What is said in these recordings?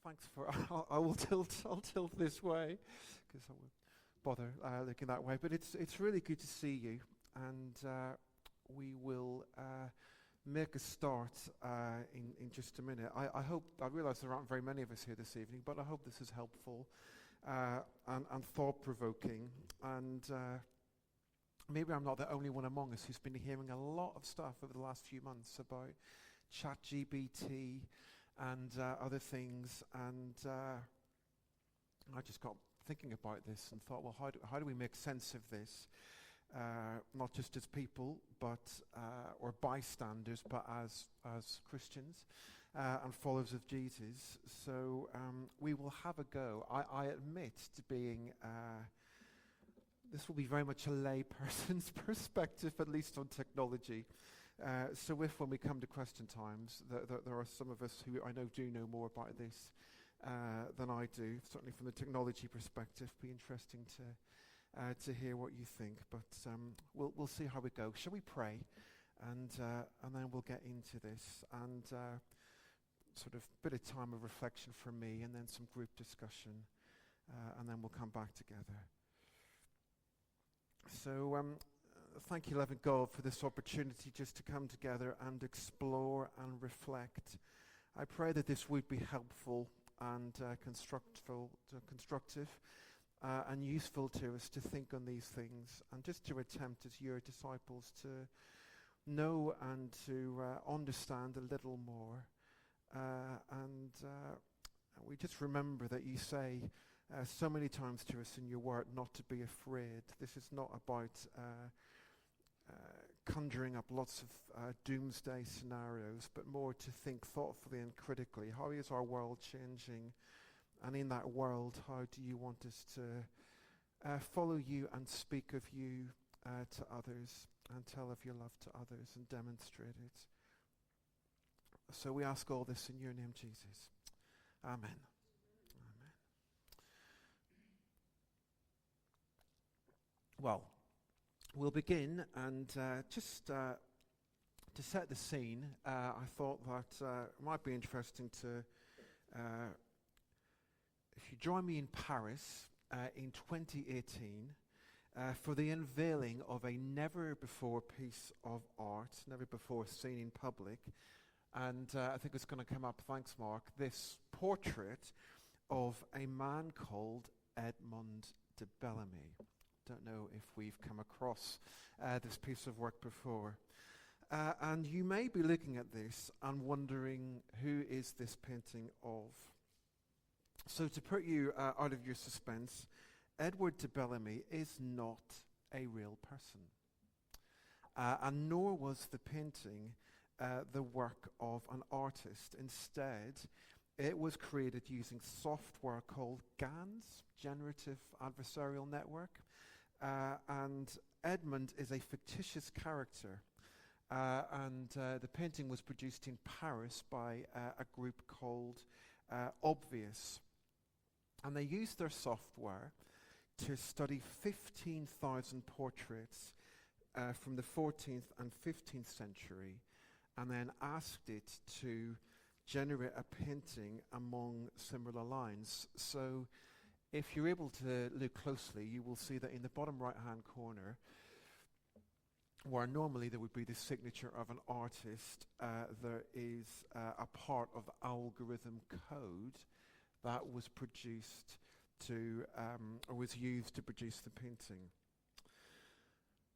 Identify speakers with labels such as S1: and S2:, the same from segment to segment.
S1: Thanks for. I'll tilt this way because I won't bother looking that way. But it's really good to see you, and we will make a start in just a minute. I realise there aren't very many of us here this evening, but I hope this is helpful and thought-provoking. And maybe I'm not the only one among us who's been hearing a lot of stuff over the last few months about ChatGPT and other things, and I just got thinking about this and thought, well, how do we make sense of this? Not just as people, but or bystanders, but as Christians and followers of Jesus. So we will have a go. I admit to being. This will be very much a lay person's perspective, at least on technology. So if when we come to question times, there are some of us who I know do know more about this than I do, certainly from the technology perspective, be interesting to hear what you think. But we'll see how we go. Shall we pray? And then we'll get into this. And sort of a bit of time of reflection from me, and then some group discussion. And then we'll come back together. So thank you, loving God, for this opportunity just to come together and explore and reflect. I pray that this would be helpful and constructive and useful to us to think on these things, and just to attempt as your disciples to know and to understand a little more. And we just remember that you say so many times to us in your word not to be afraid. This is not about conjuring up lots of doomsday scenarios, but more to think thoughtfully and critically. How is our world changing? And in that world, how do you want us to follow you and speak of you to others, and tell of your love to others and demonstrate it? So we ask all this in your name, Jesus. Amen. Amen. Well, we'll begin, and just to set the scene, I thought that it might be interesting to, if you join me in Paris in 2018 for the unveiling of a never-before piece of art, never before seen in public, and I think it's going to come up, thanks Mark, this portrait of a man called Edmond de Bellamy. Don't know if we've come across this piece of work before. And you may be looking at this and wondering, who is this painting of? So to put you out of your suspense, Edward de Bellamy is not a real person. And nor was the painting the work of an artist. Instead, it was created using software called GANs, Generative Adversarial Network. And Edmond is a fictitious character. And the painting was produced in Paris by a group called Obvious. And they used their software to study 15,000 portraits from the 14th and 15th century, and then asked it to generate a painting among similar lines. So if you're able to look closely, you will see that in the bottom right-hand corner, where normally there would be the signature of an artist, there is a part of the algorithm code that was produced to, or was used to produce the painting.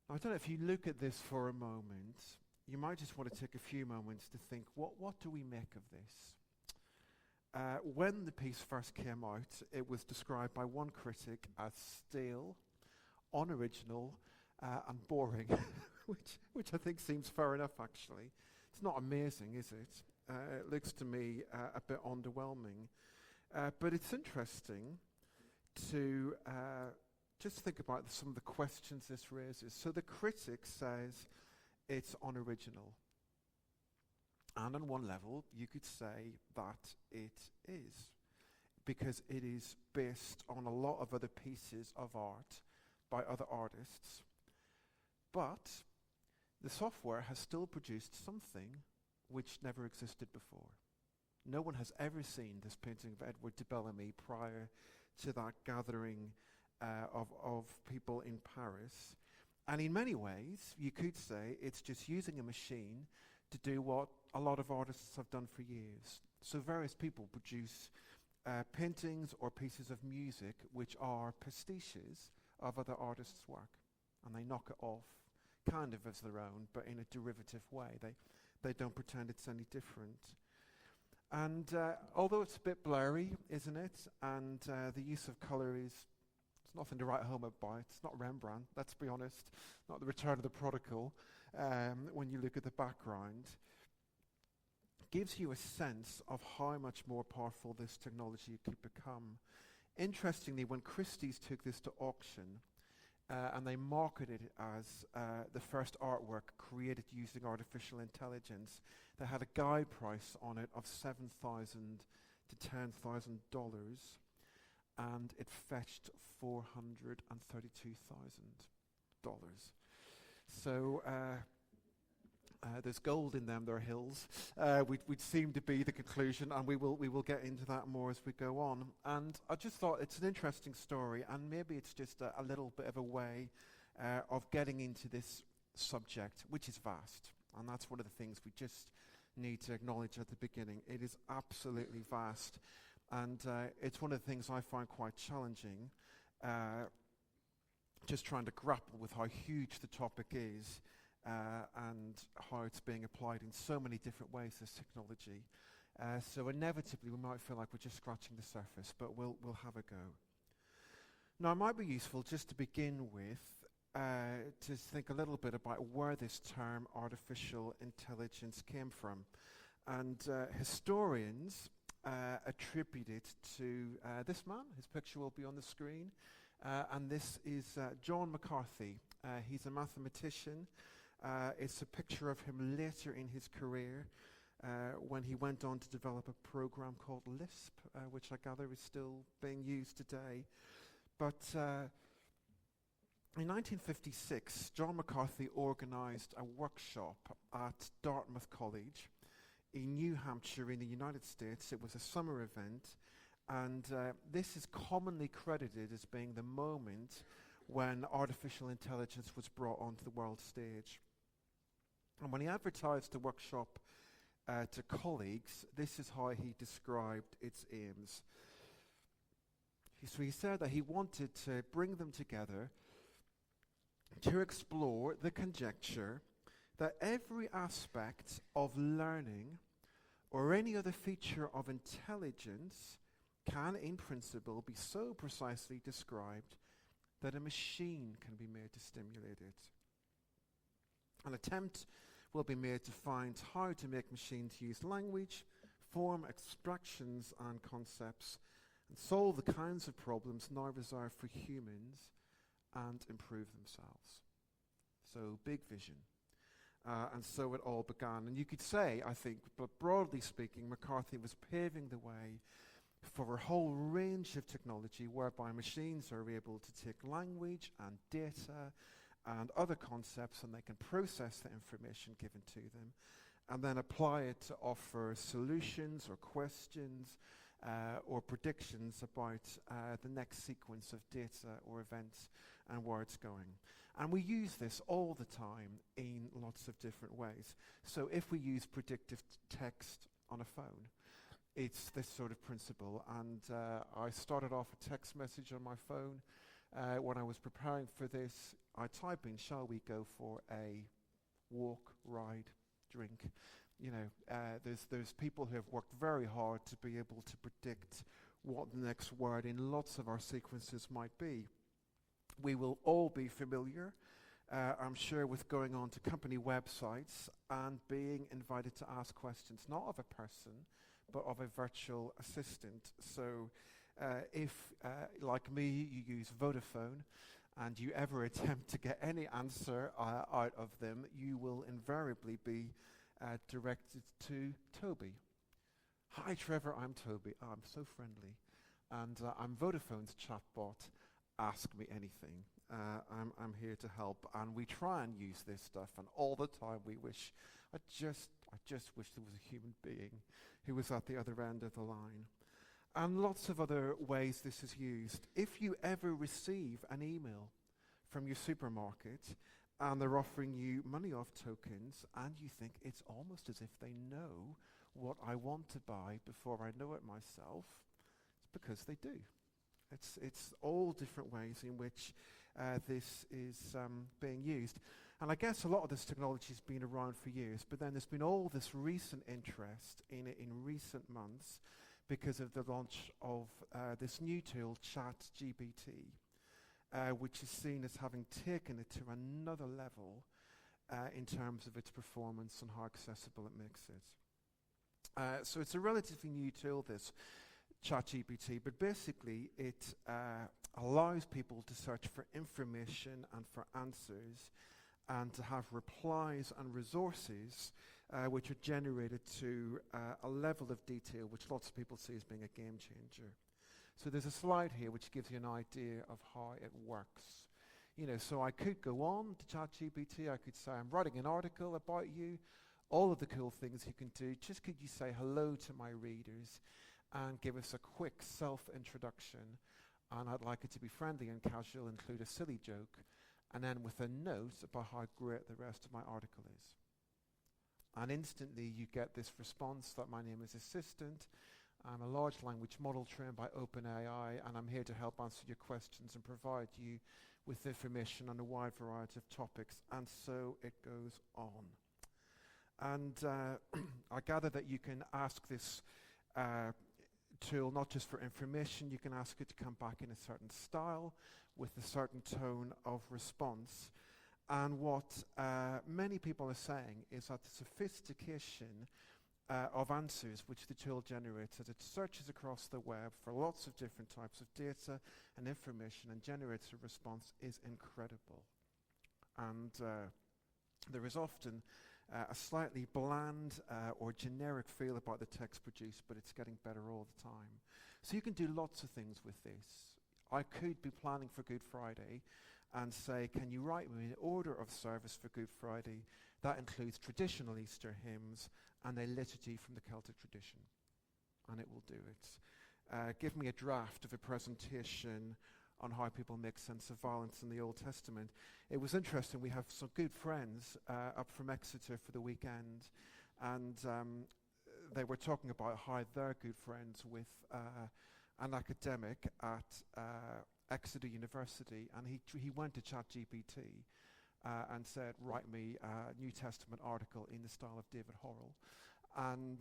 S1: Now, I don't know if you look at this for a moment, you might just want to take a few moments to think, what do we make of this? When the piece first came out, it was described by one critic as stale, unoriginal, and boring, which I think seems fair enough, actually. It's not amazing, is it? It looks to me a bit underwhelming. But it's interesting to just think about some of the questions this raises. So the critic says it's unoriginal. And on one level, you could say that it is, because it is based on a lot of other pieces of art by other artists. But the software has still produced something which never existed before. No one has ever seen this painting of Edward de Bellamy prior to that gathering of people in Paris. And in many ways, you could say it's just using a machine to do what a lot of artists have done for years. So various people produce paintings or pieces of music which are pastiches of other artists' work. And they knock it off kind of as their own, but in a derivative way. They don't pretend it's any different. And although it's a bit blurry, isn't it? And the use of colour it's nothing to write home about. It's not Rembrandt, let's be honest. Not the Return of the Prodigal, when you look at the background. Gives you a sense of how much more powerful this technology could become. Interestingly, when Christie's took this to auction, and they marketed it as the first artwork created using artificial intelligence, they had a guide price on it of $7,000 to $10,000, and it fetched $432,000. So there's gold in them, there are hills. Would seem to be the conclusion, and we will get into that more as we go on. And I just thought it's an interesting story, and maybe it's just a little bit of a way of getting into this subject, which is vast. And that's one of the things we just need to acknowledge at the beginning. It is absolutely vast, and it's one of the things I find quite challenging, just trying to grapple with how huge the topic is. And how it's being applied in so many different ways, this technology. So inevitably we might feel like we're just scratching the surface, but we'll have a go. Now it might be useful just to begin with to think a little bit about where this term artificial intelligence came from. And historians attribute it to this man. His picture will be on the screen. And this is John McCarthy. He's a mathematician. It's a picture of him later in his career when he went on to develop a program called Lisp, which I gather is still being used today. But in 1956, John McCarthy organized a workshop at Dartmouth College in New Hampshire in the United States. It was a summer event, and this is commonly credited as being the moment when artificial intelligence was brought onto the world stage. And when he advertised the workshop to colleagues, this is how he described its aims. So he said that he wanted to bring them together to explore the conjecture that every aspect of learning or any other feature of intelligence can, in principle, be so precisely described that a machine can be made to stimulate it. An attempt will be made to find how to make machines use language, form abstractions and concepts, and solve the kinds of problems now reserved for humans and improve themselves. So, big vision. And so it all began. And you could say, I think, but broadly speaking, McCarthy was paving the way for a whole range of technology whereby machines are able to take language and data and other concepts, and they can process the information given to them and then apply it to offer solutions or questions or predictions about the next sequence of data or events and where it's going. And we use this all the time in lots of different ways. So if we use predictive text on a phone, it's this sort of principle. And I started off a text message on my phone. When I was preparing for this, I type in, shall we go for a walk, ride, drink? You know, there's people who have worked very hard to be able to predict what the next word in lots of our sequences might be. We will all be familiar, I'm sure, with going on to company websites and being invited to ask questions, not of a person, but of a virtual assistant. So if, like me, you use Vodafone and you ever attempt to get any answer out of them, you will invariably be directed to Toby. Hi Trevor, I'm Toby. Oh, I'm so friendly. And I'm Vodafone's chatbot. Ask me anything. I'm here to help. And we try and use this stuff, and all the time we wish I I just wish there was a human being who was at the other end of the line. And lots of other ways this is used. If you ever receive an email from your supermarket and they're offering you money off tokens and you think it's almost as if they know what I want to buy before I know it myself, it's because they do. It's all different ways in which this is being used. And I guess a lot of this technology has been around for years, but then there's been all this recent interest in it in recent months because of the launch of this new tool, ChatGPT, which is seen as having taken it to another level in terms of its performance and how accessible it makes it. So it's a relatively new tool, this ChatGPT, but basically it allows people to search for information and for answers and to have replies and resources which are generated to a level of detail which lots of people see as being a game changer. So there's a slide here which gives you an idea of how it works. So I could go on to ChatGPT, I could say, I'm writing an article about you, all of the cool things you can do. Just could you say hello to my readers and give us a quick self-introduction, and I'd like it to be friendly and casual, include a silly joke, and then with a note about how great the rest of my article is. And instantly you get this response that my name is Assistant, I'm a large language model trained by OpenAI, and I'm here to help answer your questions and provide you with information on a wide variety of topics, and so it goes on. And I gather that you can ask this tool not just for information, you can ask it to come back in a certain style with a certain tone of response. And what many people are saying is that the sophistication of answers which the tool generates as it searches across the web for lots of different types of data and information and generates a response is incredible. And there is often a slightly bland or generic feel about the text produced, but it's getting better all the time. So you can do lots of things with this. I could be planning for Good Friday and say, can you write me an order of service for Good Friday that includes traditional Easter hymns and a liturgy from the Celtic tradition? And it will do it. Give me a draft of a presentation on how people make sense of violence in the Old Testament. It was interesting, we have some good friends up from Exeter for the weekend, and they were talking about how they're good friends with an academic at Exeter University, and he went to ChatGPT and said, write me a New Testament article in the style of David Horrell, and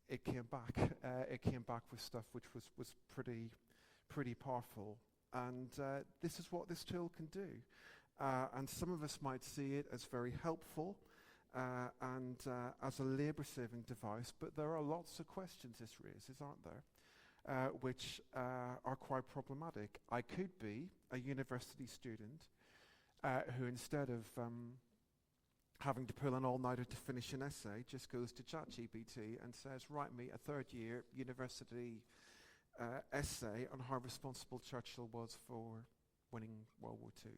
S1: it came back with stuff which was pretty powerful. And this is what this tool can do. And some of us might see it as very helpful and as a labor-saving device, but there are lots of questions this raises, aren't there, which are quite problematic. I could be a university student who, instead of having to pull an all-nighter to finish an essay, just goes to ChatGPT and says, write me a third-year university essay on how responsible Churchill was for winning World War II.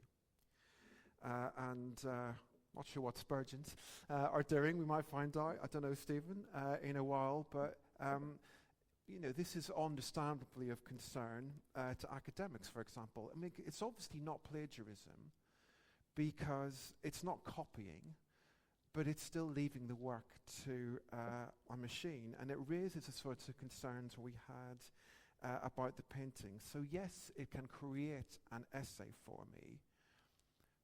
S1: Not sure what Spurgeons are doing. We might find out, I don't know, Stephen, in a while. But, this is understandably of concern to academics, for example. I mean, it's obviously not plagiarism because it's not copying, but it's still leaving the work to a machine. And it raises the sorts of concerns we had about the painting. So yes, it can create an essay for me,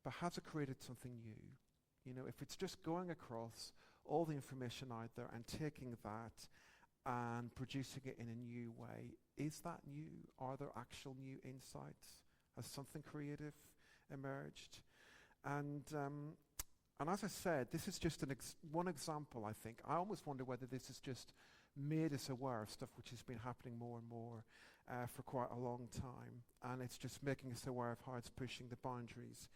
S1: but has it created something new? If it's just going across all the information out there and taking that and producing it in a new way, is that new? Are there actual new insights? Has something creative emerged? And as I said, this is just one example, I think. I almost wonder whether this has just made us aware of stuff which has been happening more and more for quite a long time, and it's just making us aware of how it's pushing the boundaries.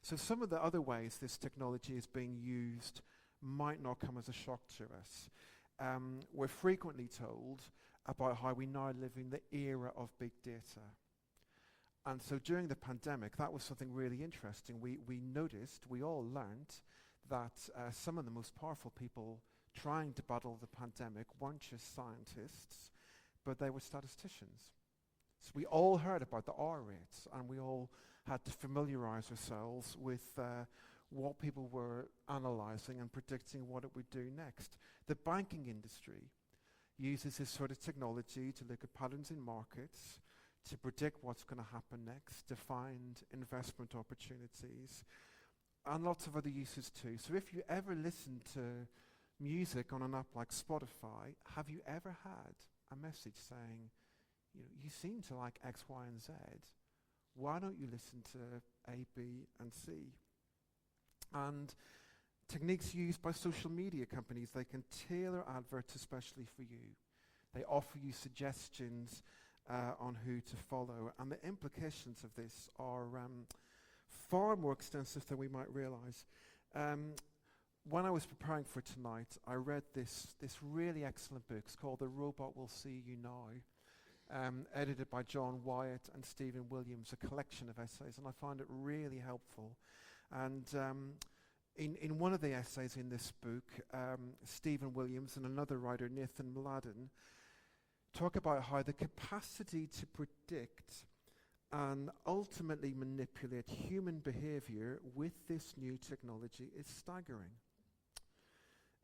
S1: So some of the other ways this technology is being used might not come as a shock to us. We're frequently told about how we now live in the era of big data. And so during the pandemic, that was something really interesting. We noticed, we all learned that some of the most powerful people trying to battle the pandemic weren't just scientists, but they were statisticians. So we all heard about the R rates, and we all had to familiarize ourselves with what people were analyzing and predicting what it would do next. The banking industry uses this sort of technology to look at patterns in markets, to predict what's going to happen next, to find investment opportunities, and lots of other uses too. So if you ever listen to music on an app like Spotify, have you ever had a message saying, you seem to like X, Y, and Z. Why don't you listen to A, B, and C? And techniques used by social media companies, they can tailor adverts especially for you. They offer you suggestions on who to follow. And the implications of this are far more extensive than we might realize. When I was preparing for tonight, I read this really excellent book. It's called The Robot Will See You Now, edited by John Wyatt and Stephen Williams, a collection of essays, and I found it really helpful. And in one of the essays in this book, Stephen Williams and another writer, Nathan Mladen, talk about how the capacity to predict and ultimately manipulate human behavior with this new technology is staggering.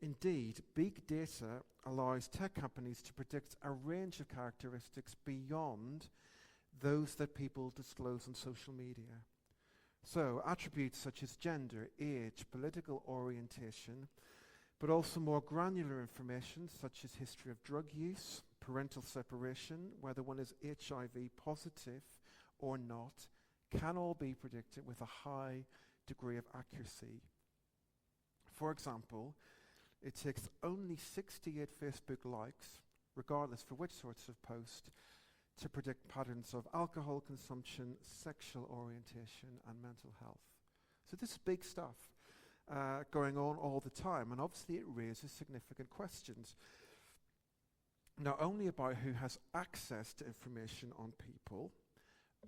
S1: Indeed, big data allows tech companies to predict a range of characteristics beyond those that people disclose on social media. So, attributes such as gender, age, political orientation, but also more granular information such as history of drug use, parental separation, whether one is HIV positive or not, can all be predicted with a high degree of accuracy. For example, it takes only 68 Facebook likes, regardless for which sorts of post, to predict patterns of alcohol consumption, sexual orientation, and mental health. So this is big stuff going on all the time, and obviously it raises significant questions. Not only about who has access to information on people,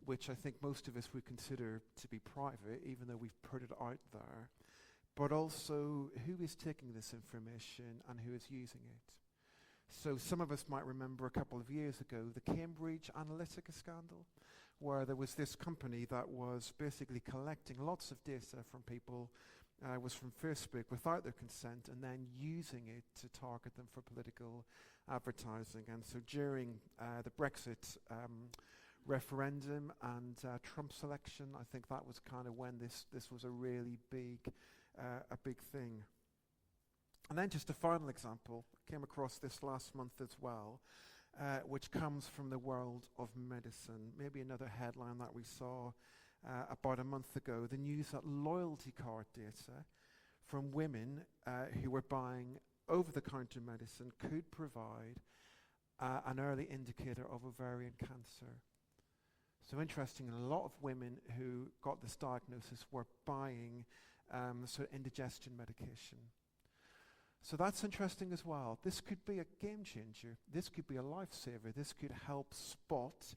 S1: which I think most of us would consider to be private, even though we've put it out there, but also who is taking this information and who is using it. So some of us might remember a couple of years ago the Cambridge Analytica scandal, where there was this company that was basically collecting lots of data from people, was from Facebook without their consent, and then using it to target them for political advertising. And so during the Brexit referendum and Trump's election, I think that was kind of when this was a really big thing. And then just a final example, came across this last month as well, which comes from the world of medicine. Maybe another headline that we saw about a month ago, the news that loyalty card data from women who were buying over-the-counter medicine could provide an early indicator of ovarian cancer. So interesting, a lot of women who got this diagnosis were buying sort of indigestion medication. So that's interesting as well. This could be a game changer. This could be a lifesaver. This could help spot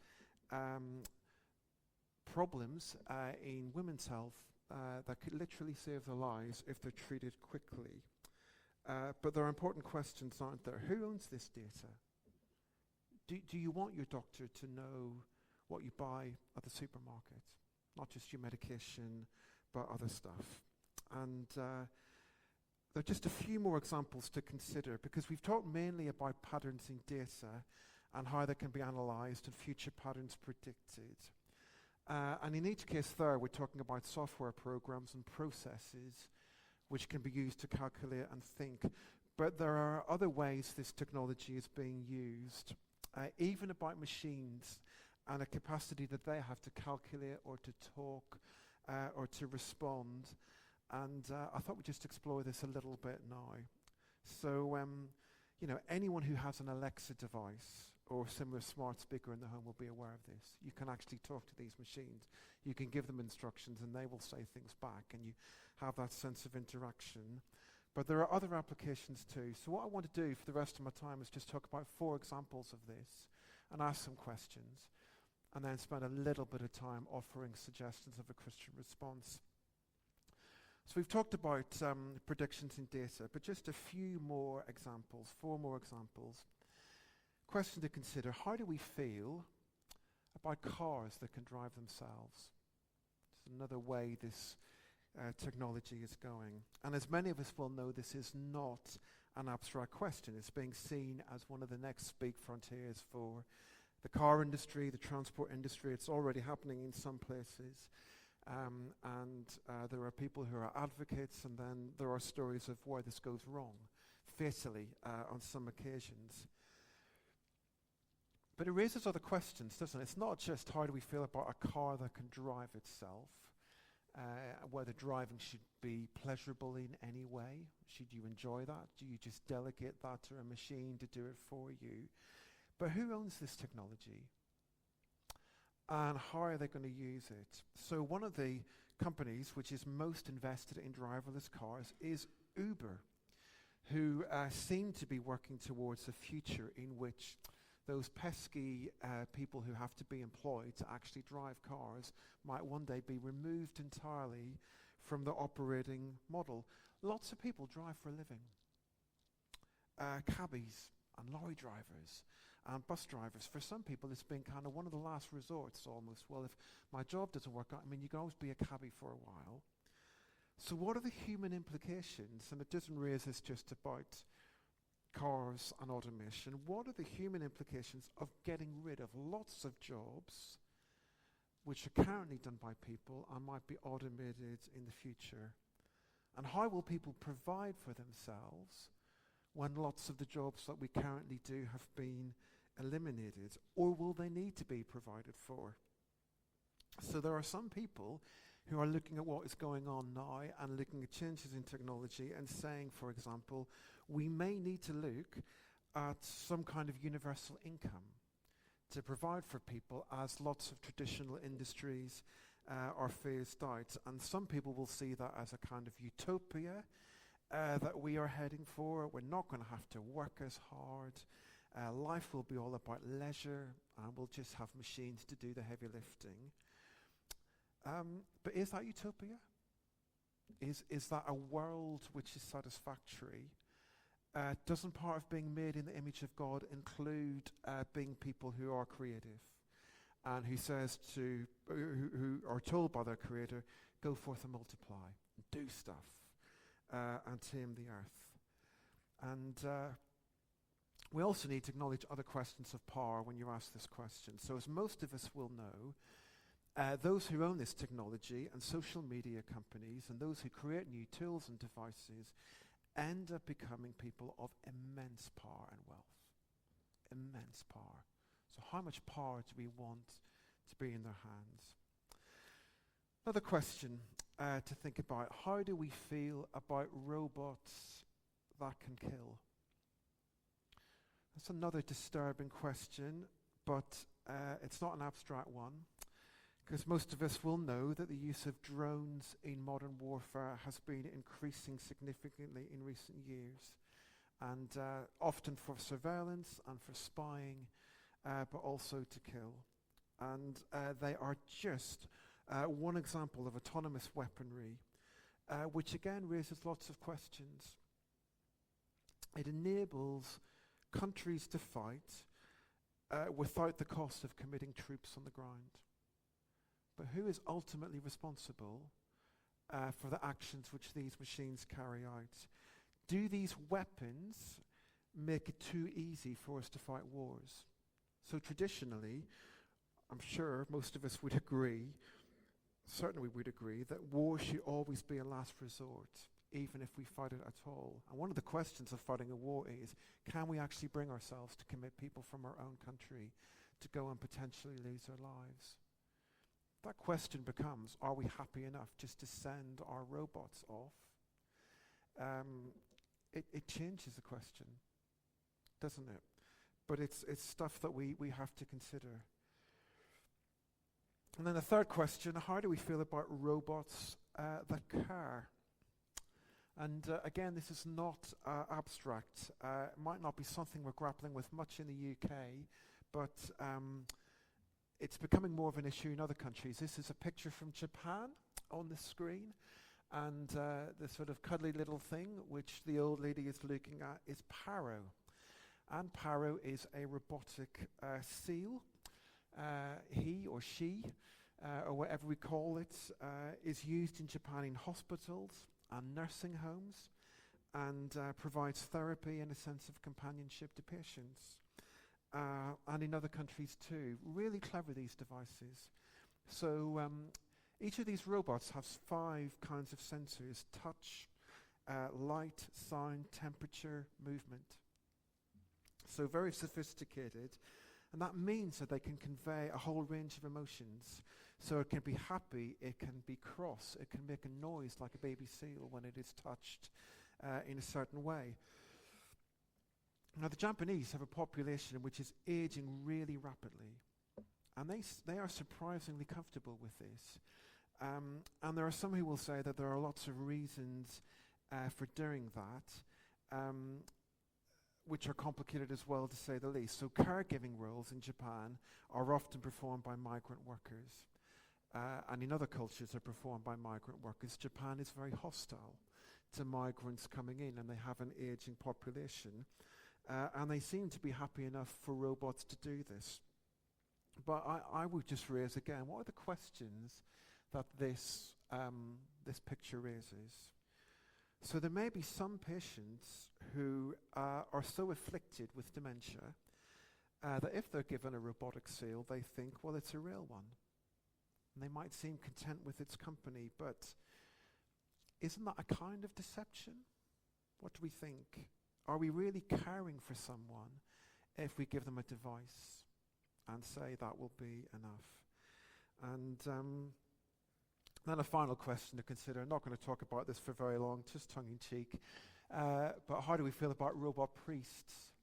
S1: problems in women's health that could literally save their lives if they're treated quickly. But there are important questions, aren't there? Who owns this data? Do you want your doctor to know what you buy at the supermarket? Not just your medication, but other stuff. And there are just a few more examples to consider, because we've talked mainly about patterns in data and how they can be analysed and future patterns predicted. And in each case there, we're talking about software programs and processes which can be used to calculate and think. But there are other ways this technology is being used, even about machines and a capacity that they have to calculate or to talk or to respond. And I thought we'd just explore this a little bit now. So, anyone who has an Alexa device or similar smart speaker in the home will be aware of this. You can actually talk to these machines. You can give them instructions and they will say things back, and you have that sense of interaction. But there are other applications too. So what I want to do for the rest of my time is just talk about 4 examples of this and ask some questions, and then spend a little bit of time offering suggestions of a Christian response. So we've talked about predictions in data, but just a few more examples, 4 more examples. Question to consider: how do we feel about cars that can drive themselves? It's another way this technology is going. And as many of us will know, this is not an abstract question. It's being seen as one of the next big frontiers for the car industry, the transport industry. It's already happening in some places. There are people who are advocates, and then there are stories of where this goes wrong, fatally, on some occasions. But it raises other questions, doesn't it? It's not just how do we feel about a car that can drive itself, whether driving should be pleasurable in any way. Should you enjoy that? Do you just delegate that to a machine to do it for you? But who owns this technology? And how are they going to use it? So one of the companies which is most invested in driverless cars is Uber, who seem to be working towards a future in which those pesky people who have to be employed to actually drive cars might one day be removed entirely from the operating model. Lots of people drive for a living. Cabbies and lorry drivers and bus drivers. For some people, it's been kind of one of the last resorts almost. Well, if my job doesn't work out, you can always be a cabbie for a while. So what are the human implications? And it doesn't raise this just about cars and automation. What are the human implications of getting rid of lots of jobs which are currently done by people and might be automated in the future? And how will people provide for themselves when lots of the jobs that we currently do have been eliminated? Or will they need to be provided for? So there are some people who are looking at what is going on now and looking at changes in technology and saying, for example, we may need to look at some kind of universal income to provide for people as lots of traditional industries are phased out. And some people will see that as a kind of utopia that we are heading for. We're not going to have to work as hard. Life will be all about leisure, and we'll just have machines to do the heavy lifting. But is that utopia? Is that a world which is satisfactory? Doesn't part of being made in the image of God include being people who are creative and who says to who are told by their Creator, go forth and multiply, do stuff, and tame the earth? And we also need to acknowledge other questions of power when you ask this question. So as most of us will know, those who own this technology and social media companies and those who create new tools and devices end up becoming people of immense power and wealth. Immense power. So how much power do we want to be in their hands? Another question to think about: how do we feel about robots that can kill? That's another disturbing question, but it's not an abstract one, because most of us will know that the use of drones in modern warfare has been increasing significantly in recent years, and often for surveillance and for spying, but also to kill. And they are just one example of autonomous weaponry, which again raises lots of questions. It enables countries to fight without the cost of committing troops on the ground. But who is ultimately responsible for the actions which these machines carry out? Do these weapons make it too easy for us to fight wars? So traditionally, I'm sure most of us would agree, certainly we would agree, that war should always be a last resort, even if we fight it at all. And one of the questions of fighting a war is, can we actually bring ourselves to commit people from our own country to go and potentially lose their lives? That question becomes, are we happy enough just to send our robots off? It changes the question, doesn't it? But it's stuff that we have to consider. And then the third question, how do we feel about robots that care? And again, this is not abstract. It might not be something we're grappling with much in the UK, but it's becoming more of an issue in other countries. This is a picture from Japan on the screen. And the sort of cuddly little thing which the old lady is looking at is Paro. And Paro is a robotic seal. He or she, or whatever we call it, is used in Japan in hospitals and nursing homes, and provides therapy and a sense of companionship to patients. And in other countries too. Really clever, these devices. So each of these robots has 5 kinds of sensors: touch, light, sound, temperature, movement. So very sophisticated. And that means that they can convey a whole range of emotions. So it can be happy, it can be cross, it can make a noise like a baby seal when it is touched in a certain way. Now the Japanese have a population which is aging really rapidly. And they are surprisingly comfortable with this. And there are some who will say that there are lots of reasons for doing that, which are complicated as well, to say the least. So caregiving roles in Japan are often performed by migrant workers. And in other cultures are performed by migrant workers. Japan is very hostile to migrants coming in, and they have an aging population. And they seem to be happy enough for robots to do this. But I would just raise again, what are the questions that this picture raises? So there may be some patients who are so afflicted with dementia that if they're given a robotic seal, they think, well, it's a real one. And they might seem content with its company, but isn't that a kind of deception? What do we think? Are we really caring for someone if we give them a device and say that will be enough? And then a final question to consider. I'm not going to talk about this for very long, just tongue-in-cheek. But how do we feel about robot priests?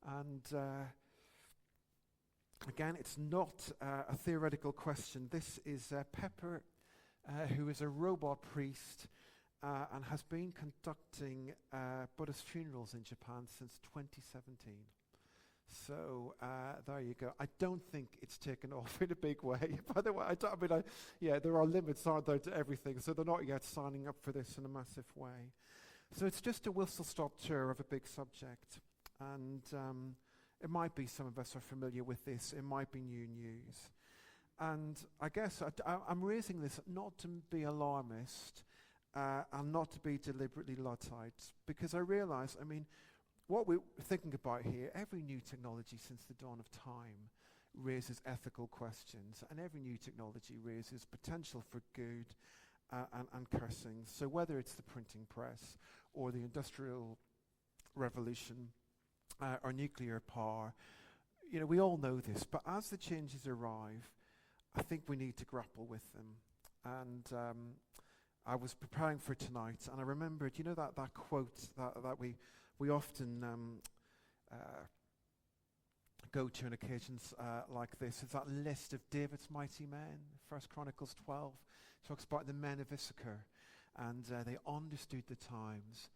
S1: And again, it's not a theoretical question. This is Pepper, who is a robot priest and has been conducting Buddhist funerals in Japan since 2017. So there you go. I don't think it's taken off in a big way. By the way, there are limits, aren't there, to everything. So they're not yet signing up for this in a massive way. So it's just a whistle-stop tour of a big subject. And it might be some of us are familiar with this. It might be new news. And I guess I'm raising this not to be alarmist and not to be deliberately Luddite, because I realize, what we're thinking about here, every new technology since the dawn of time raises ethical questions, and every new technology raises potential for good and cursing. So whether it's the printing press or the Industrial Revolution or nuclear power, we all know this, but as the changes arrive, I think we need to grapple with them. And I was preparing for tonight, and I remembered, that quote that we often go to on occasions like this. It's that list of David's mighty men. 1 Chronicles 12 talks about the men of Issachar, and they understood the times,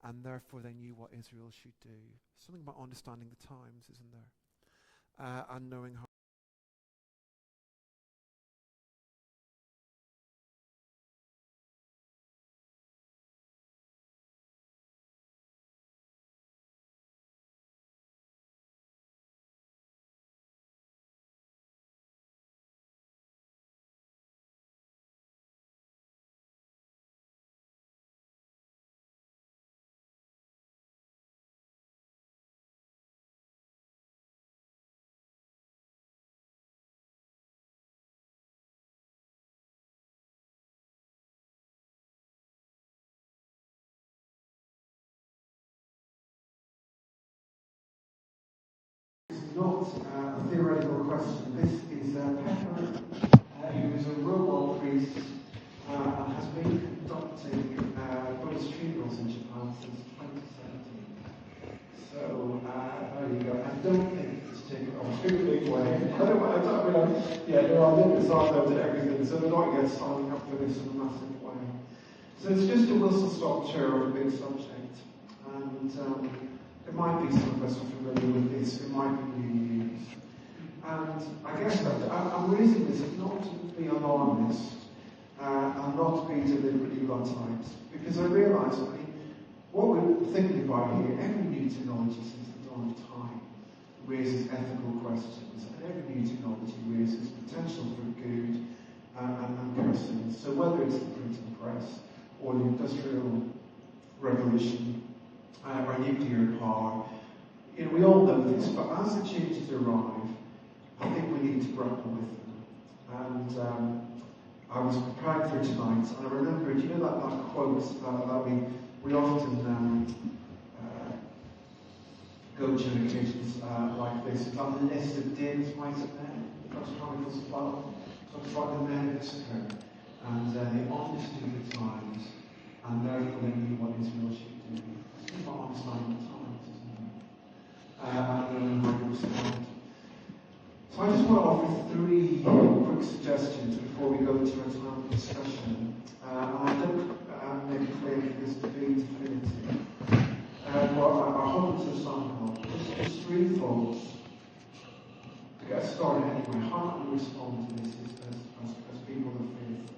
S1: and therefore they knew what Israel should do. Something about understanding the times, isn't there? And knowing how. Not a theoretical question. This is Pepper, who is a robot priest and has been conducting Buddhist funerals in Japan since 2017. So there you go. I don't think it's taken off in a big way. There are limits out there to everything, so they're not yet signing up for this in a massive way. So it's just a whistle-stop tour of a big subject. And it might be some of us are familiar with this, it might be new news. And I guess I'm raising this not to be alarmist,
S2: and not be deliberately Luddites. Because I realise, what we're thinking about here, every new technology since the dawn of time raises ethical questions, and every new technology raises potential for good and cursing. So whether it's the printing press, or the Industrial Revolution, or nuclear power, we all know this, but as the changes arrive, I think we need to grapple with them. And I was prepared for tonight, and I remembered, that quote that we often go to occasions like this. It's on the list of David's might have men, First Chronicles 12, talks about the men of Issachar, and they understood the times, and therefore they knew what Israel should do. It's not understanding the times, isn't it? And how to respond. So I just want to offer 3 quick suggestions before we go to our time of discussion. And I don't make a claim for this to be definitive. But I hope it's a sample. Just 3 thoughts to get us started anyway. How can we respond to this as people of faith?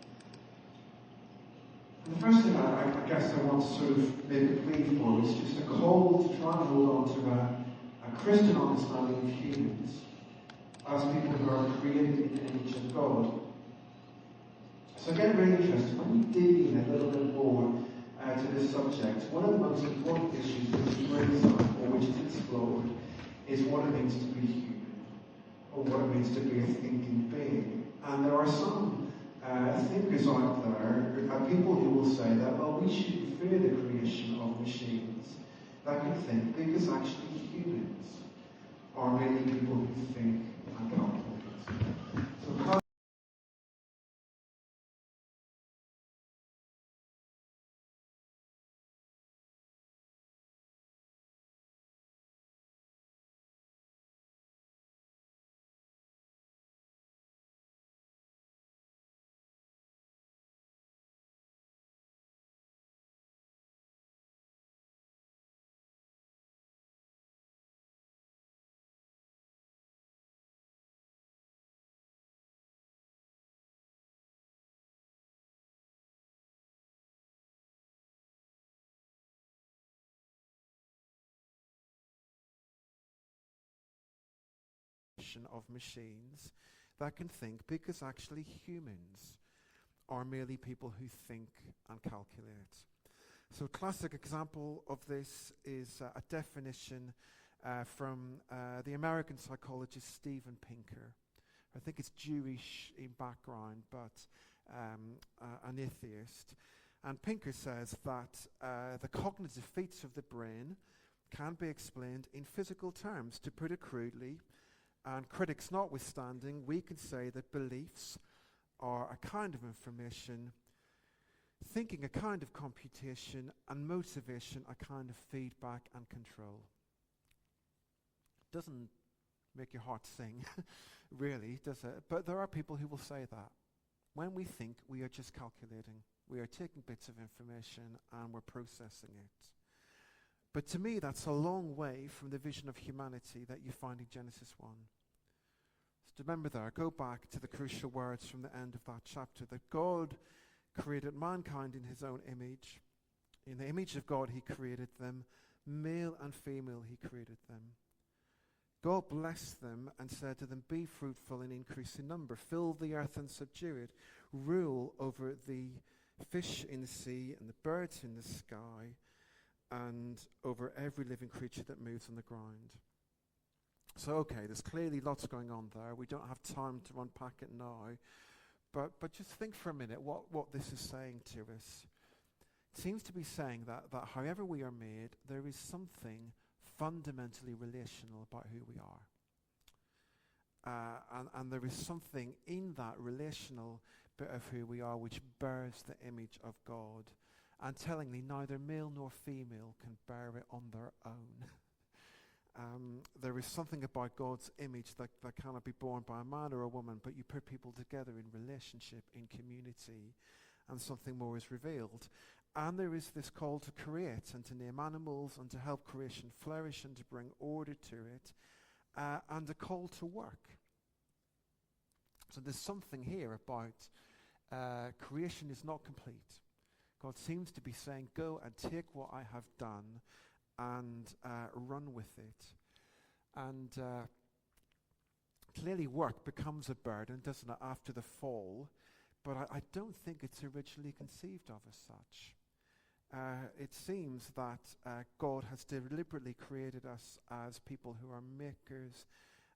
S2: And the first thing I guess I want to sort of make a plea for is just a call to try and hold on to a Christian understanding of humans as people who are created in the image of God. So again, really interesting, when we dig in a little bit more to this subject, one of the most important issues which is raised up, or which is explored, is what it means to be human, or what it means to be a thinking being. And there are some thinkers out there, people who will say that, well, we shouldn't fear the creation of machines that can think, because actually humans are really people who think and calculate. So how
S1: of machines that can think, because actually humans are merely people who think and calculate. So a classic example of this is a definition from the American psychologist Steven Pinker. I think it's Jewish in background, but an atheist. And Pinker says that the cognitive feats of the brain can be explained in physical terms. To put it crudely, and critics notwithstanding, we can say that beliefs are a kind of information, thinking a kind of computation, and motivation a kind of feedback and control. Doesn't make your heart sing, really, does it? But there are people who will say that. When we think, we are just calculating. We are taking bits of information and we're processing it. But to me, that's a long way from the vision of humanity that you find in Genesis 1. So remember there, go back to the crucial words from the end of that chapter, that God created mankind in his own image. In the image of God he created them, male and female he created them. God blessed them and said to them, be fruitful and increase in number, fill the earth and subdue it, rule over the fish in the sea and the birds in the sky, and over every living creature that moves on the ground. So okay, there's clearly lots going on there. We don't have time to unpack it now, but just think for a minute what this is saying to us. It seems to be saying that however we are made, there is something fundamentally relational about who we are. And there is something in that relational bit of who we are which bears the image of God. And tellingly, neither male nor female can bear it on their own. There is something about God's image that cannot be borne by a man or a woman, but you put people together in relationship, in community, and something more is revealed. And there is this call to create and to name animals and to help creation flourish and to bring order to it, and a call to work. So there's something here about creation is not complete. God seems to be saying, go and take what I have done and run with it. And clearly work becomes a burden, doesn't it, after the fall, but I don't think it's originally conceived of as such. It seems that God has deliberately created us as people who are makers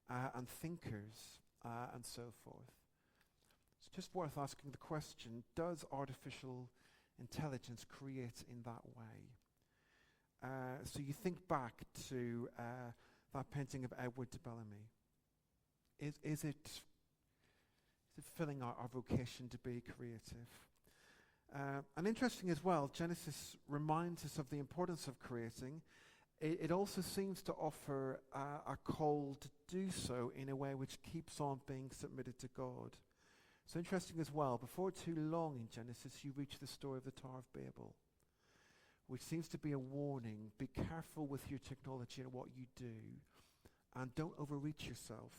S1: and thinkers and so forth. It's just worth asking the question, does artificial intelligence create in that way? So you think back to that painting of Edward de Bellamy. Is it filling our vocation to be creative? And interesting as well, Genesis reminds us of the importance of creating. It also seems to offer a call to do so in a way which keeps on being submitted to God. So interesting as well, before too long in Genesis, you reach the story of the Tower of Babel, which seems to be a warning. Be careful with your technology and what you do, and don't overreach yourself.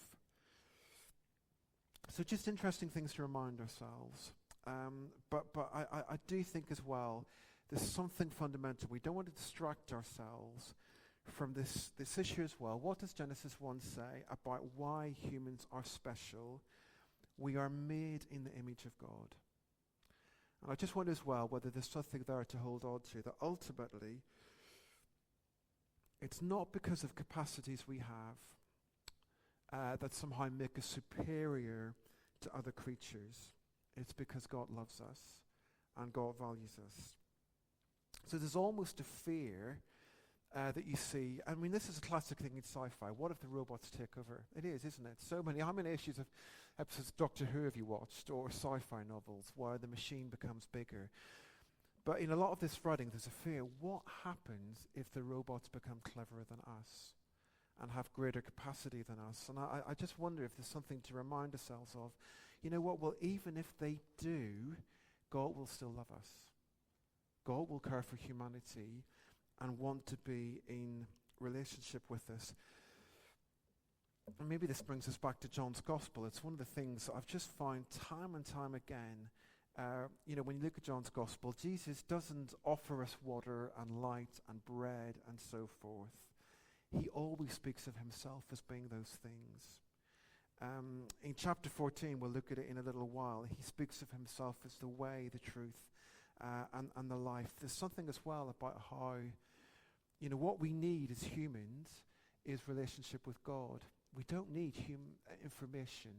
S1: So just interesting things to remind ourselves. But I do think as well, there's something fundamental. We don't want to distract ourselves from this issue as well. What does Genesis 1 say about why humans are special? We are made in the image of God. And I just wonder as well whether there's something there to hold on to, that ultimately it's not because of capacities we have that somehow make us superior to other creatures. It's because God loves us and God values us. So there's almost a fear that you see. I mean, this is a classic thing in sci-fi. What if the robots take over? It is, isn't it? So many. How many issues of episodes of Doctor Who have you watched, or sci-fi novels where the machine becomes bigger? But in a lot of this writing, there's a fear. What happens if the robots become cleverer than us and have greater capacity than us? And I just wonder if there's something to remind ourselves of. You know what? Well, even if they do, God will still love us. God will care for humanity and want to be in relationship with us. And maybe this brings us back to John's Gospel. It's one of the things I've just found time and time again. When you look at John's Gospel, Jesus doesn't offer us water and light and bread and so forth. He always speaks of himself as being those things. In chapter 14, we'll look at it in a little while, he speaks of himself as the way, the truth, and the life. There's something as well about how, what we need as humans is relationship with God. We don't need information.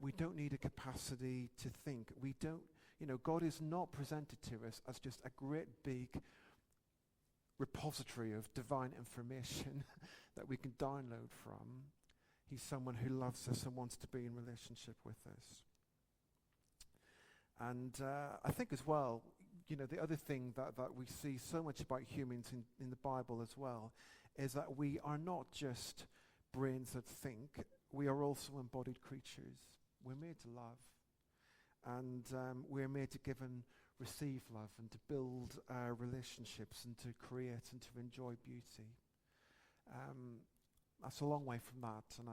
S1: We don't need a capacity to think. We don't, God is not presented to us as just a great big repository of divine information that we can download from. He's someone who loves us and wants to be in relationship with us. And I think as well, the other thing that we see so much about humans in the Bible as well is that we are not just brains that think, we are also embodied creatures. We're made to love. And we're made to give and receive love and to build relationships and to create and to enjoy beauty. That's a long way from that, and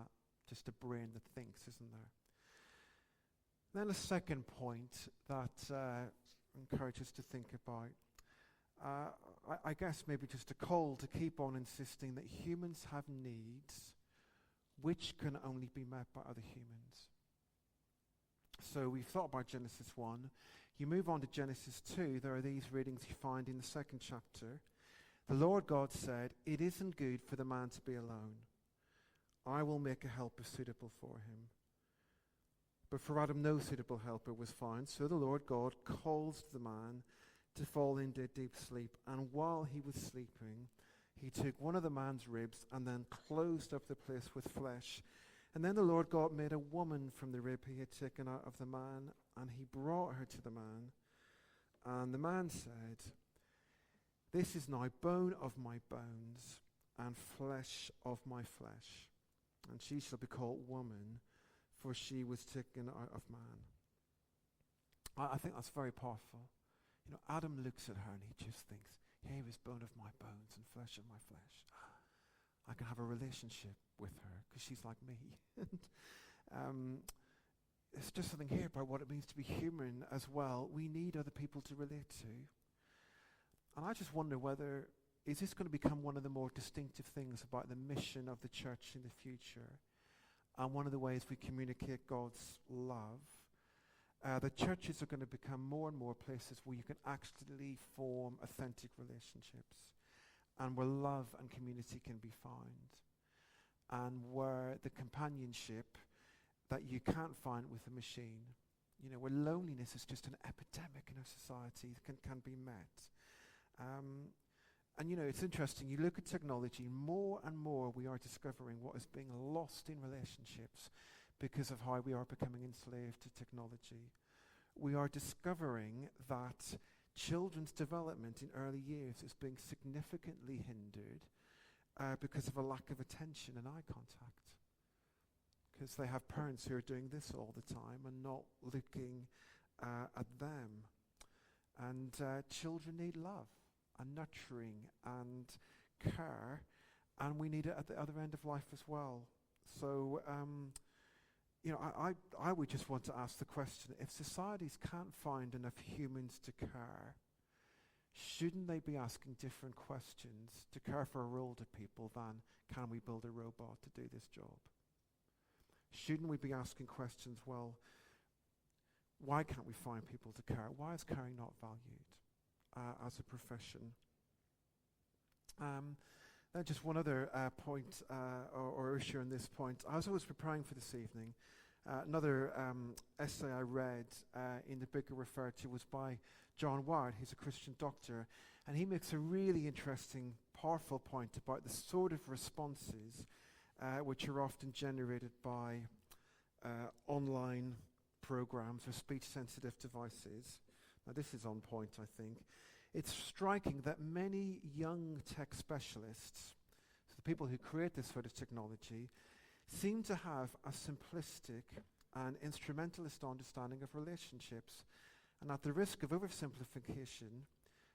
S1: just a brain that thinks, isn't there? Then a second point that I encourage us to think about. I guess maybe just a call to keep on insisting that humans have needs which can only be met by other humans. So we've thought about Genesis 1. You move on to Genesis 2, there are these readings you find in the second chapter. The Lord God said, "It isn't good for the man to be alone. I will make a helper suitable for him." But for Adam no suitable helper was found, so the Lord God caused the man to fall into a deep sleep. And while he was sleeping, he took one of the man's ribs and then closed up the place with flesh. And then the Lord God made a woman from the rib he had taken out of the man, and he brought her to the man. And the man said, "This is now bone of my bones and flesh of my flesh. And she shall be called woman, for she was taken out of man." I think that's very powerful. Adam looks at her and he just thinks, here is bone of my bones and flesh of my flesh. I can have a relationship with her because she's like me. it's just something here about what it means to be human as well. We need other people to relate to. And I just wonder whether, is this going to become one of the more distinctive things about the mission of the church in the future? And one of the ways we communicate God's love. The churches are going to become more and more places where you can actually form authentic relationships, and where love and community can be found, and where the companionship that you can't find with a machine, where loneliness is just an epidemic in our society, can be met. And it's interesting, you look at technology, more and more we are discovering what is being lost in relationships because of how we are becoming enslaved to technology. We are discovering that children's development in early years is being significantly hindered because of a lack of attention and eye contact. Because they have parents who are doing this all the time and not looking at them. And children need love and nurturing and care, and we need it at the other end of life as well. So, I would just want to ask the question, if societies can't find enough humans to care, shouldn't they be asking different questions to care for our older people than, can we build a robot to do this job? Shouldn't we be asking questions, well, why can't we find people to care? Why is caring not valued as a profession? Then just one other point or issue on this point. As I was preparing for this evening, another essay I read in the book I referred to was by John Ward. He's a Christian doctor, and he makes a really interesting, powerful point about the sort of responses which are often generated by online programs or speech-sensitive devices. Now this is on point, I think. It's striking that many young tech specialists, so the people who create this sort of technology, seem to have a simplistic and instrumentalist understanding of relationships. And at the risk of oversimplification,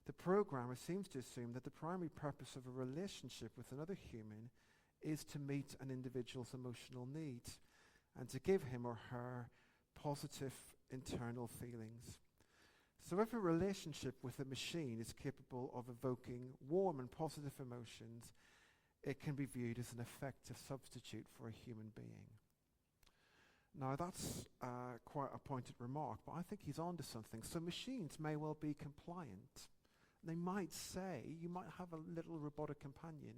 S1: the programmer seems to assume that the primary purpose of a relationship with another human is to meet an individual's emotional needs and to give him or her positive internal feelings. So if a relationship with a machine is capable of evoking warm and positive emotions, it can be viewed as an effective substitute for a human being. Now that's quite a pointed remark, but I think he's onto something. So machines may well be compliant. They might say, you might have a little robotic companion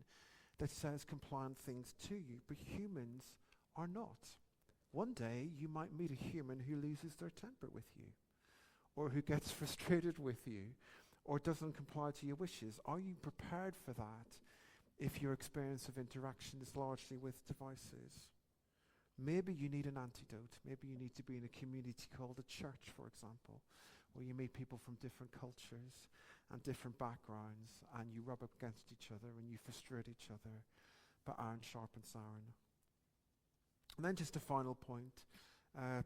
S1: that says compliant things to you, but humans are not. One day you might meet a human who loses their temper with you, or who gets frustrated with you, or doesn't comply to your wishes. Are you prepared for that if your experience of interaction is largely with devices? Maybe you need an antidote. Maybe you need to be in a community called a church, for example, where you meet people from different cultures and different backgrounds, and you rub up against each other and you frustrate each other, but iron sharpens iron. And then just a final point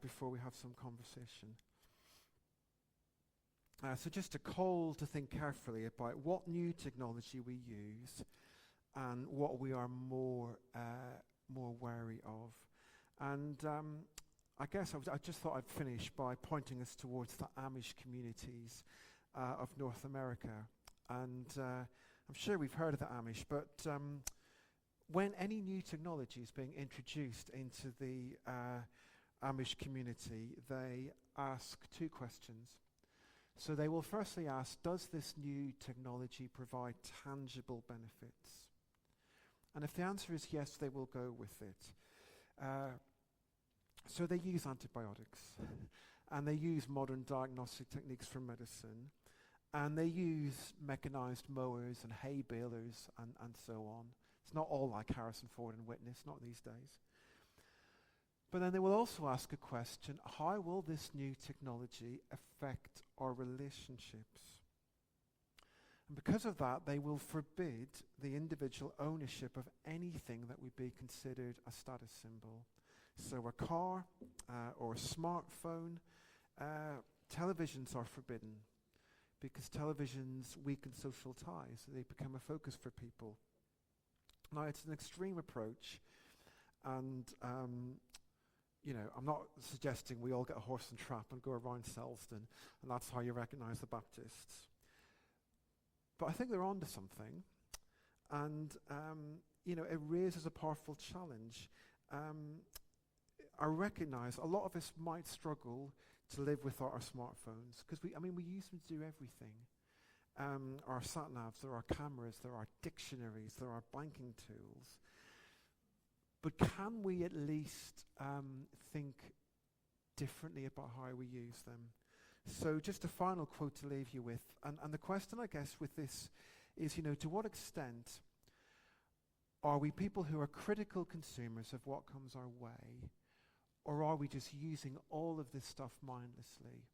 S1: before we have some conversation. So just a call to think carefully about what new technology we use and what we are more wary of. And I guess I just thought I'd finish by pointing us towards the Amish communities of North America. And I'm sure we've heard of the Amish, but when any new technology is being introduced into the Amish community, they ask two questions. So they will firstly ask, does this new technology provide tangible benefits? And if the answer is yes, they will go with it. So they use antibiotics, and they use modern diagnostic techniques for medicine, and they use mechanized mowers and hay balers and so on. It's not all like Harrison Ford and Witness, not these days. But then they will also ask a question, how will this new technology affect our relationships? And because of that, they will forbid the individual ownership of anything that would be considered a status symbol. So a car or a smartphone, televisions are forbidden because televisions weaken social ties. They become a focus for people. Now, it's an extreme approach, and I'm not suggesting we all get a horse and trap and go around Selsdon, and that's how you recognize the Baptists. But I think they're onto something, and it raises a powerful challenge. I recognize a lot of us might struggle to live without our smartphones because we use them to do everything. Our sat-navs, there are cameras, there are dictionaries, there are banking tools. But can we at least think differently about how we use them? So just a final quote to leave you with. And the question, I guess, with this is, to what extent are we people who are critical consumers of what comes our way, or are we just using all of this stuff mindlessly?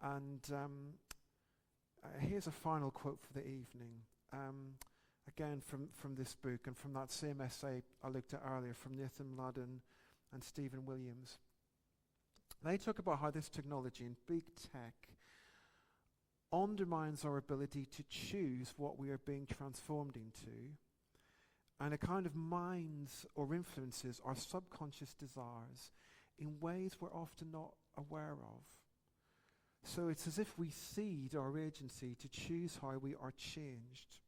S1: And here's a final quote for the evening. Again, from this book and from that same essay I looked at earlier from Nathan Mladen and Stephen Williams. They talk about how this technology and big tech undermines our ability to choose what we are being transformed into, and it kind of mines or influences our subconscious desires in ways we're often not aware of. So it's as if we cede our agency to choose how we are changed.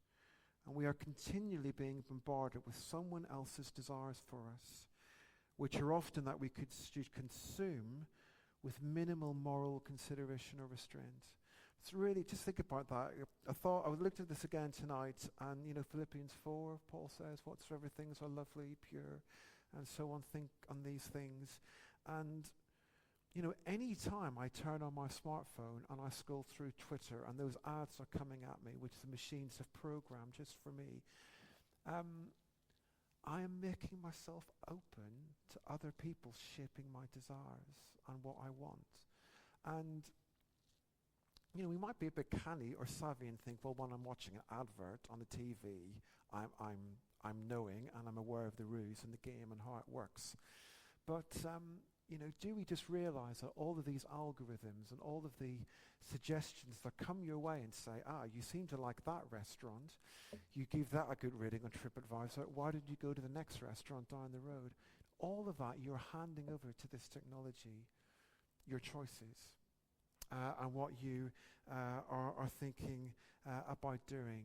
S1: And we are continually being bombarded with someone else's desires for us, which are often that we could consume with minimal moral consideration or restraint. It's really, just think about that. I looked at this again tonight, and Philippians 4, Paul says, whatsoever things are lovely, pure, and so on, think on these things. And any time I turn on my smartphone and I scroll through Twitter and those ads are coming at me, which the machines have programmed just for me, I am making myself open to other people shaping my desires and what I want. And we might be a bit canny or savvy and think, well, when I'm watching an advert on the TV, I'm knowing and I'm aware of the rules and the game and how it works. But do we just realize that all of these algorithms and all of the suggestions that come your way and say, you seem to like that restaurant, you give that a good rating on TripAdvisor, why did you go to the next restaurant down the road? All of that you're handing over to this technology, your choices, and what you are thinking about doing.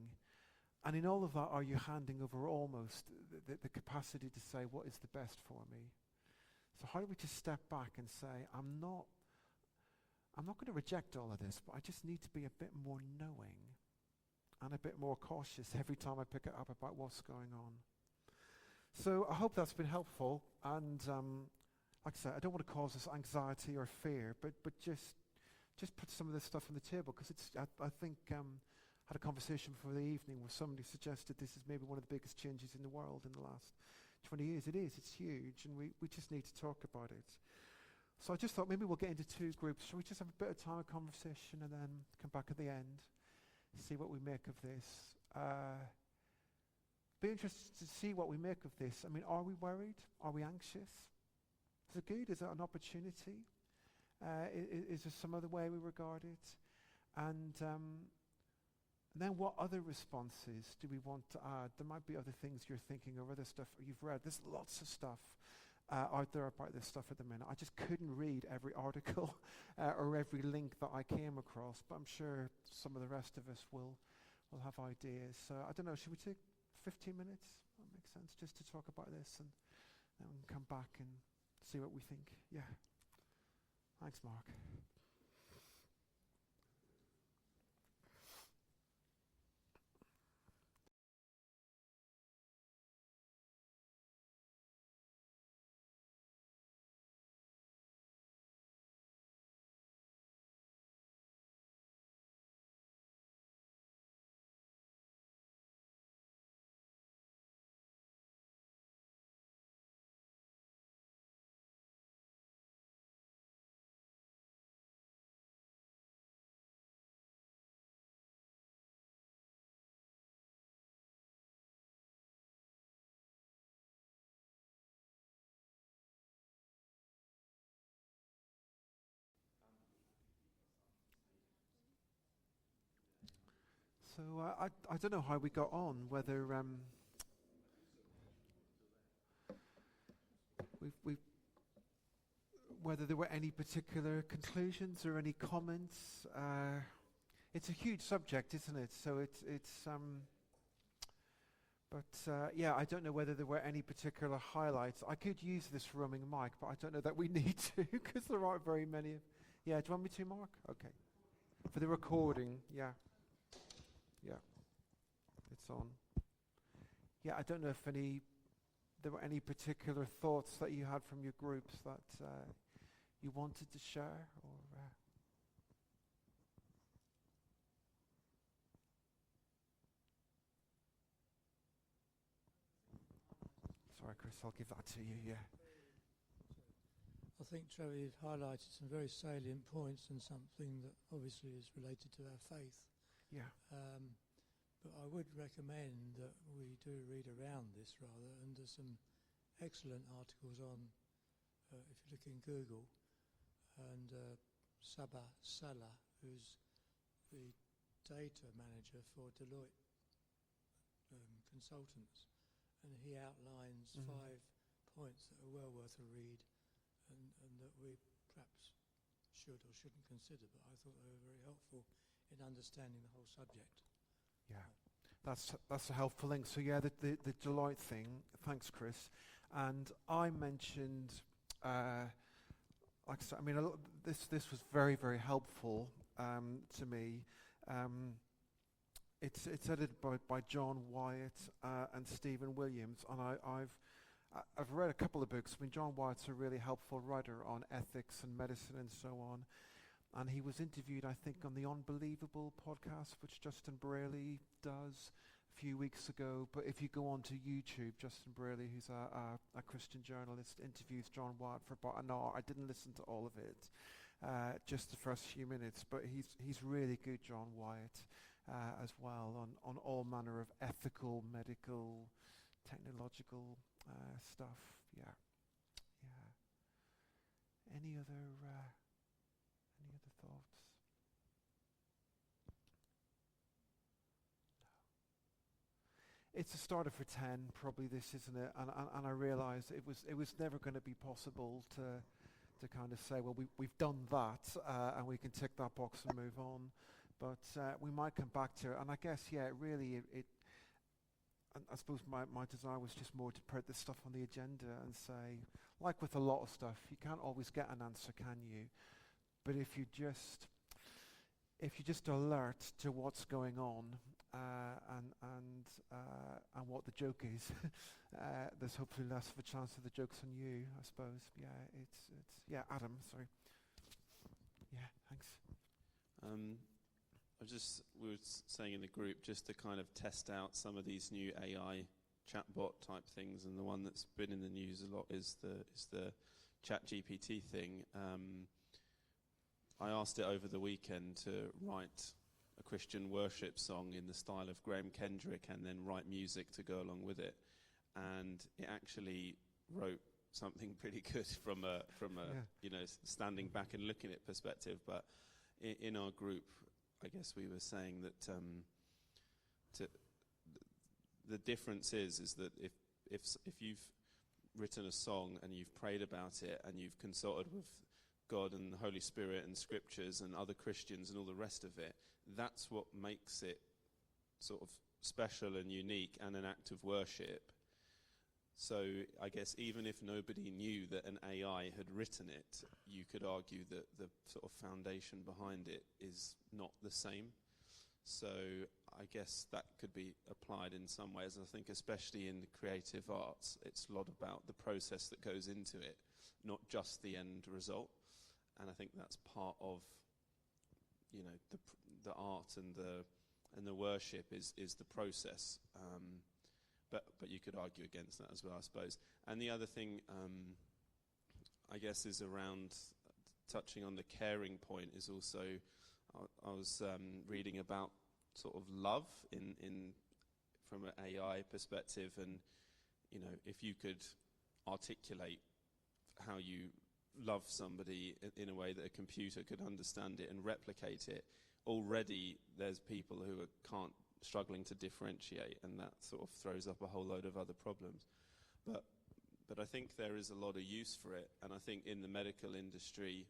S1: And in all of that, are you handing over almost the capacity to say, what is the best for me? So how do we just step back and say, I'm not going to reject all of this, but I just need to be a bit more knowing and a bit more cautious every time I pick it up about what's going on. So I hope that's been helpful. And like I said, I don't want to cause us anxiety or fear, but just put some of this stuff on the table, because I think had a conversation before the evening where somebody suggested this is maybe one of the biggest changes in the world in the last 20 years. It is, it's huge, and we just need to talk about it. So I just thought maybe we'll get into two groups. Shall we just have a bit of time of conversation and then come back at the end, see what we make of this? Be interested to see what we make of this. I mean, are we worried? Are we anxious? Is it good? Is it an opportunity? Is there some other way we regard it? And then what other responses do we want to add? There might be other things you're thinking of, other stuff you've read. There's lots of stuff out there about this stuff at the minute. I just couldn't read every article or every link that I came across, but I'm sure some of the rest of us will have ideas. So I don't know, should we take 15 minutes? That makes sense, just to talk about this, and then we can come back and see what we think. Yeah. Thanks, Mark. So I don't know how we got on, whether whether there were any particular conclusions or any comments. It's a huge subject, isn't it? So yeah, I don't know whether there were any particular highlights. I could use this roaming mic, but I don't know that we need to because there aren't very many. Yeah, do you want me to, Mark? Okay. For the recording, yeah. Yeah, it's on. Yeah, I don't know if there were any particular thoughts that you had from your groups that you wanted to share, or. Sorry, Chris, I'll give that to you, yeah.
S3: I think, Trevor, you've highlighted some very salient points and something that obviously is related to our faith.
S1: Yeah.
S3: But I would recommend that we do read around this rather, and there's some excellent articles on, if you look in Google, and Sabah Salah, who's the data manager for Deloitte consultants, and he outlines 5 points that are well worth a read, and that we perhaps should or shouldn't consider, but I thought they were very helpful in understanding the whole subject.
S1: Yeah, that's a helpful link. So yeah, the Deloitte thing, thanks Chris. And I mentioned, like I said, I mean, this was very, very helpful to me. It's edited by John Wyatt and Stephen Williams, and I've read a couple of books. I mean, John Wyatt's a really helpful writer on ethics and medicine and so on. And he was interviewed, I think, on the Unbelievable podcast, which Justin Braley does a few weeks ago. But if you go onto YouTube, Justin Braley, who's a Christian journalist, interviews John Wyatt for about an hour. I didn't listen to all of it, just the first few minutes. But he's really good, John Wyatt, as well, on all manner of ethical, medical, technological stuff. Yeah. Any other thoughts? No. It's a starter for 10, probably this, isn't it? And I realised it was never going to be possible to kind of say, well, we've done that, and we can tick that box and move on. But we might come back to it. And I guess, yeah, really, I suppose my desire was just more to put this stuff on the agenda and say, like with a lot of stuff, you can't always get an answer, can you? But if you just alert to what's going on and what the joke is, there's hopefully less of a chance of the joke's on you, I suppose. Yeah, Adam, sorry. Yeah, thanks.
S4: We were saying in the group just to kind of test out some of these new AI chatbot type things, and the one that's been in the news a lot is the ChatGPT thing. I asked it over the weekend to write a Christian worship song in the style of Graham Kendrick and then write music to go along with it, and it actually wrote something pretty good from a standing back and looking at perspective. But in our group, I guess we were saying that the difference is that if you've written a song and you've prayed about it and you've consulted with God and the Holy Spirit and scriptures and other Christians and all the rest of it, that's what makes it sort of special and unique and an act of worship. So I guess even if nobody knew that an AI had written it, you could argue that the sort of foundation behind it is not the same. So I guess that could be applied in some ways. I think especially in the creative arts, it's a lot about the process that goes into it, not just the end result. And I think that's part of, the art and the worship is the process. But you could argue against that as well, I suppose. And the other thing, I guess, is around touching on the caring point. Is also, I was reading about sort of love in from an AI perspective, and if you could articulate how you love somebody in a way that a computer could understand it and replicate it, already there's people who can't. Struggling to differentiate, and that sort of throws up a whole load of other problems. But But I think there is a lot of use for it, and I think in the medical industry,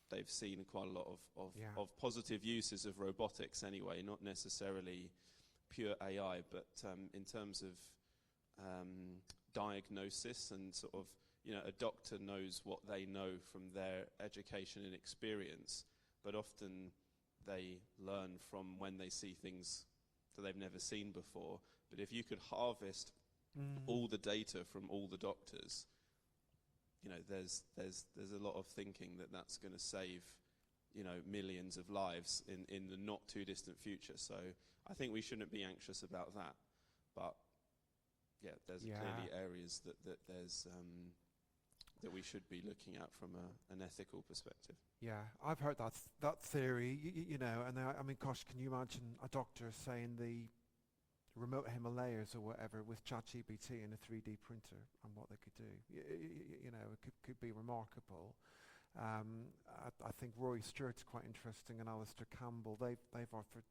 S4: they've seen quite a lot of positive uses of robotics anyway, not necessarily pure AI, but in terms of diagnosis and sort of, a doctor knows what they know from their education and experience, but often they learn from when they see things that they've never seen before. But if you could harvest all the data from all the doctors, there's a lot of thinking that's going to save, millions of lives in the not too distant future. So I think we shouldn't be anxious about that. But there's clearly areas that there's that we should be looking at from an ethical perspective.
S1: Yeah, I've heard that theory, and I mean, gosh, can you imagine a doctor saying the remote Himalayas or whatever with ChatGPT and a 3D printer and what they could do? It could be remarkable. I think Rory Stewart's quite interesting, and Alistair Campbell. They've offered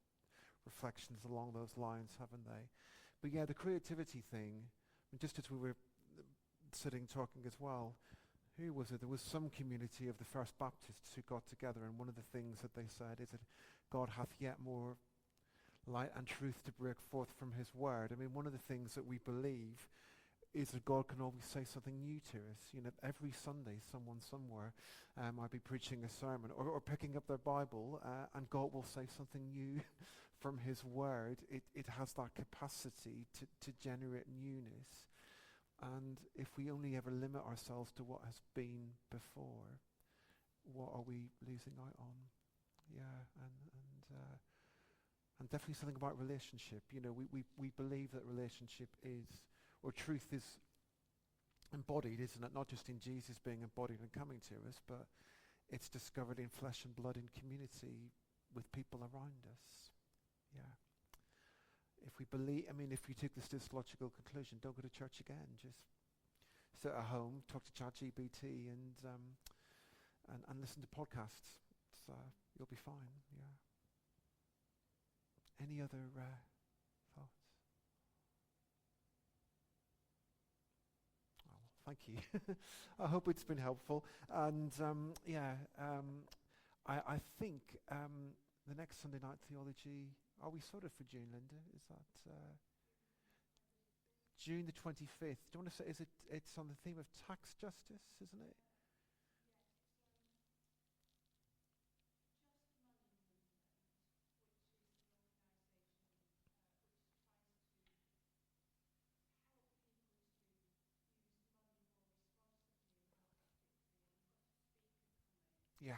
S1: reflections along those lines, haven't they? But yeah, the creativity thing, just as we were sitting talking as well, who was it? There was some community of the First Baptists who got together, and one of the things that they said is that God hath yet more light and truth to break forth from his word. I mean, one of the things that we believe is that God can always say something new to us. Every Sunday, someone somewhere might be preaching a sermon or picking up their Bible, and God will say something new from his word. It has that capacity to generate newness. And if we only ever limit ourselves to what has been before, what are we losing out on? Yeah, and definitely something about relationship. We believe that relationship is, or truth is embodied, isn't it? Not just in Jesus being embodied and coming to us, but it's discovered in flesh and blood in community with people around us. Yeah. If we believe, if you take this logical conclusion, don't go to church again. Just sit at home, talk to ChatGPT, and listen to podcasts. So you'll be fine. Yeah. Any other thoughts? Oh, thank you. I hope it's been helpful. And I think the next Sunday night theology. Are we sorted for June, Linda? Is that June the 25th? Do you want to say, it's on the theme of tax justice, isn't it? Yeah.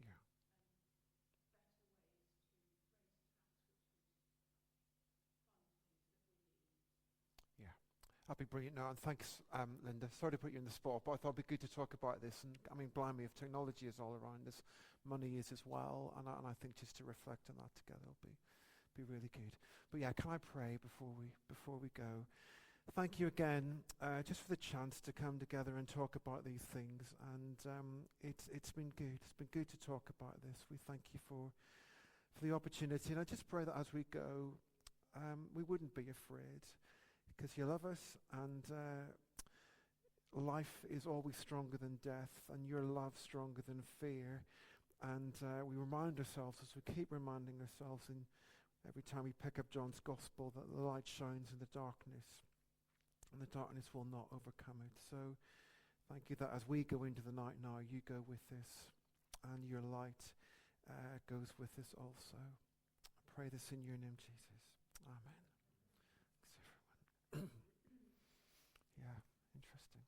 S1: Yeah. Yeah. That'd be brilliant. No, and thanks, Linda. Sorry to put you in the spot, but I thought it'd be good to talk about this. And blimey, if technology is all around us, money is as well. And I think just to reflect on that together will be really good. But yeah, can I pray before we go? Thank you again, just for the chance to come together and talk about these things. And it's been good. It's been good to talk about this. We thank you for the opportunity. And I just pray that as we go, we wouldn't be afraid, because you love us, and life is always stronger than death, and your love stronger than fear. And we remind ourselves, as we keep reminding ourselves, in every time we pick up John's Gospel, that the light shines in the darkness, and the darkness will not overcome it. So thank you that as we go into the night now, you go with us, and your light goes with us also. I pray this in your name, Jesus. Amen. Thanks, everyone. Yeah, interesting.